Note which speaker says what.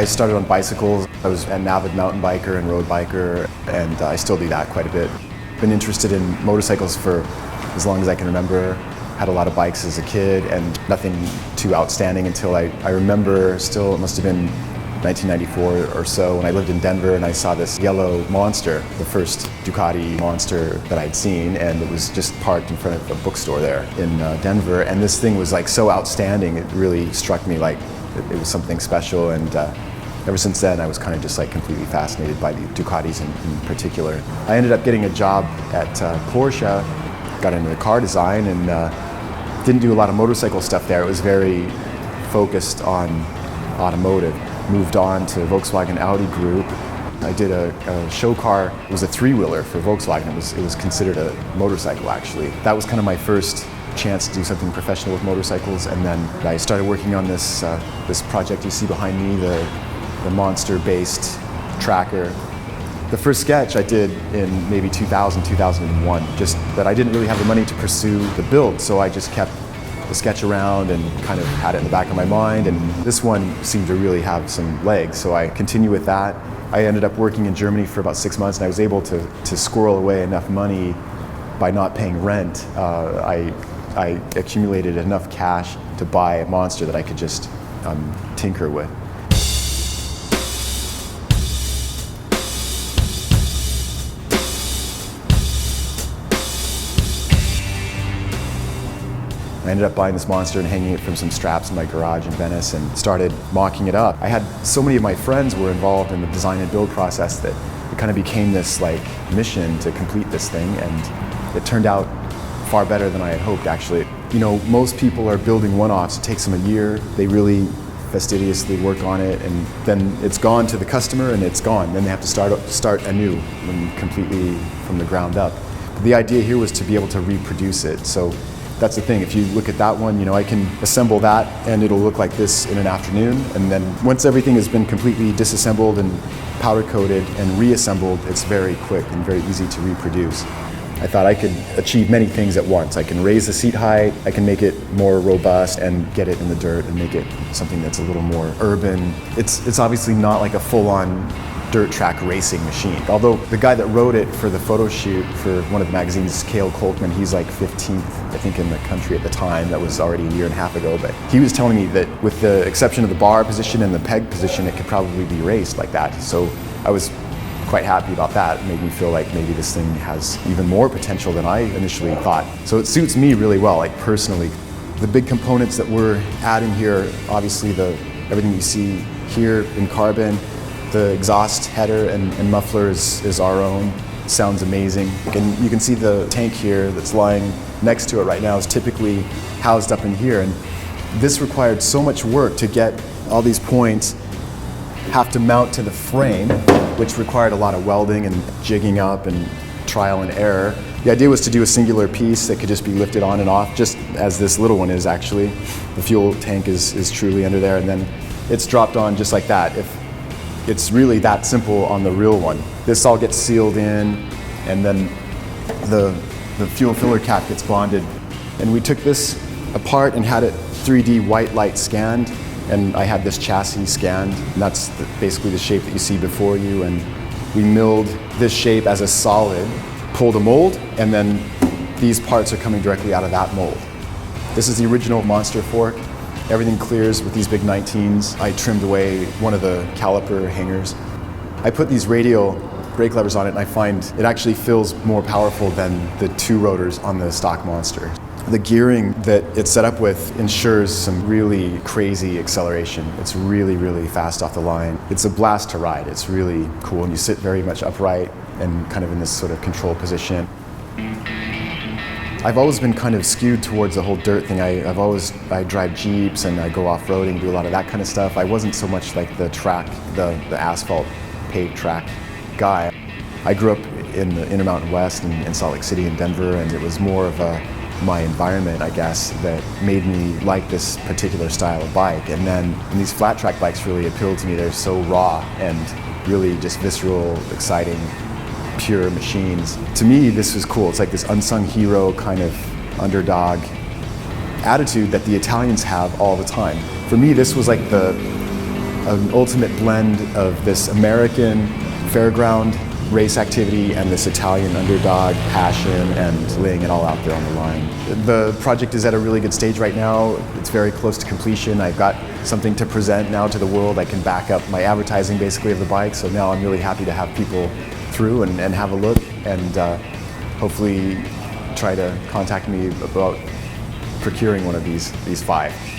Speaker 1: I started on bicycles. I was an avid mountain biker and road biker, and I still do that quite a bit. Been interested in motorcycles for as long as I can remember. Had a lot of bikes as a kid and nothing too outstanding until I remember still, it must have been 1994 or so, when I lived in Denver and I saw this yellow Monster, the first Ducati Monster that I'd seen, and it was just parked in front of a bookstore there in Denver, and this thing was like so outstanding, it really struck me like it was something special, and ever since then I was kind of just like completely fascinated by the Ducatis in particular. I ended up getting a job at Porsche, got into the car design, and didn't do a lot of motorcycle stuff there. It was very focused on automotive. Moved on to Volkswagen Audi Group. I did a show car. It was a three-wheeler for Volkswagen. It was considered a motorcycle, actually. That was kind of my first chance to do something professional with motorcycles, and then I started working on this project you see behind me, the Monster-based tracker. The first sketch I did in maybe 2000, 2001, just that I didn't really have the money to pursue the build, so I just kept the sketch around and kind of had it in the back of my mind, and this one seemed to really have some legs, so I continued with that. I ended up working in Germany for about 6 months, and I was able to squirrel away enough money by not paying rent. I accumulated enough cash to buy a Monster that I could just tinker with. I ended up buying this Monster and hanging it from some straps in my garage in Venice and started mocking it up. I had so many of my friends were involved in the design and build process that it kind of became this like mission to complete this thing, and it turned out far better than I had hoped, actually. You know, most people are building one-offs. It takes them a year. They really fastidiously work on it, and then it's gone to the customer and it's gone. Then they have to start anew and completely from the ground up. But the idea here was to be able to reproduce it. So that's the thing, if you look at that one, you know, I can assemble that and it'll look like this in an afternoon, and then once everything has been completely disassembled and powder coated and reassembled, it's very quick and very easy to reproduce. I thought I could achieve many things at once. I can raise the seat height, I can make it more robust and get it in the dirt and make it something that's a little more urban. It's obviously not like a full-on dirt track racing machine. Although the guy that wrote it for the photo shoot for one of the magazines, Cale Colkman, he's like 15th, I think, in the country at the time. That was already a year and a half ago, but he was telling me that with the exception of the bar position and the peg position, it could probably be raced like that. So I was quite happy about that. It made me feel like maybe this thing has even more potential than I initially thought. So it suits me really well, like personally. The big components that we're adding here, obviously everything you see here in carbon. The exhaust header and muffler is our own. Sounds amazing. And you can see the tank here that's lying next to it right now is typically housed up in here. And this required so much work to get all these points, have to mount to the frame, which required a lot of welding and jigging up and trial and error. The idea was to do a singular piece that could just be lifted on and off, just as this little one is actually. The fuel tank is truly under there, and then it's dropped on just like that. It's really that simple on the real one. This all gets sealed in, and then the fuel filler cap gets bonded. And we took this apart and had it 3D white light scanned, and I had this chassis scanned, and that's basically the shape that you see before you, and we milled this shape as a solid, pulled a mold, and then these parts are coming directly out of that mold. This is the original Monster fork. Everything clears with these big 19s. I trimmed away one of the caliper hangers. I put these radial brake levers on it, and I find it actually feels more powerful than the two rotors on the stock Monster. The gearing that it's set up with ensures some really crazy acceleration. It's really, really fast off the line. It's a blast to ride. It's really cool, and you sit very much upright and kind of in this sort of control position. I've always been kind of skewed towards the whole dirt thing. I drive Jeeps and I go off-roading, do a lot of that kind of stuff. I wasn't so much like the track, the asphalt paved track guy. I grew up in the Intermountain West in Salt Lake City and Denver, and it was more of my environment, I guess, that made me like this particular style of bike. And then these flat track bikes really appealed to me. They're so raw and really just visceral, exciting, pure machines. To me, this was cool. It's like this unsung hero kind of underdog attitude that the Italians have all the time. For me, this was like the an ultimate blend of this American fairground race activity and this Italian underdog passion and laying it all out there on the line. The project is at a really good stage right now. It's very close to completion. I've got something to present now to the world. I can back up my advertising basically of the bike, so now I'm really happy to have people through and have a look and hopefully try to contact me about procuring one of these 5.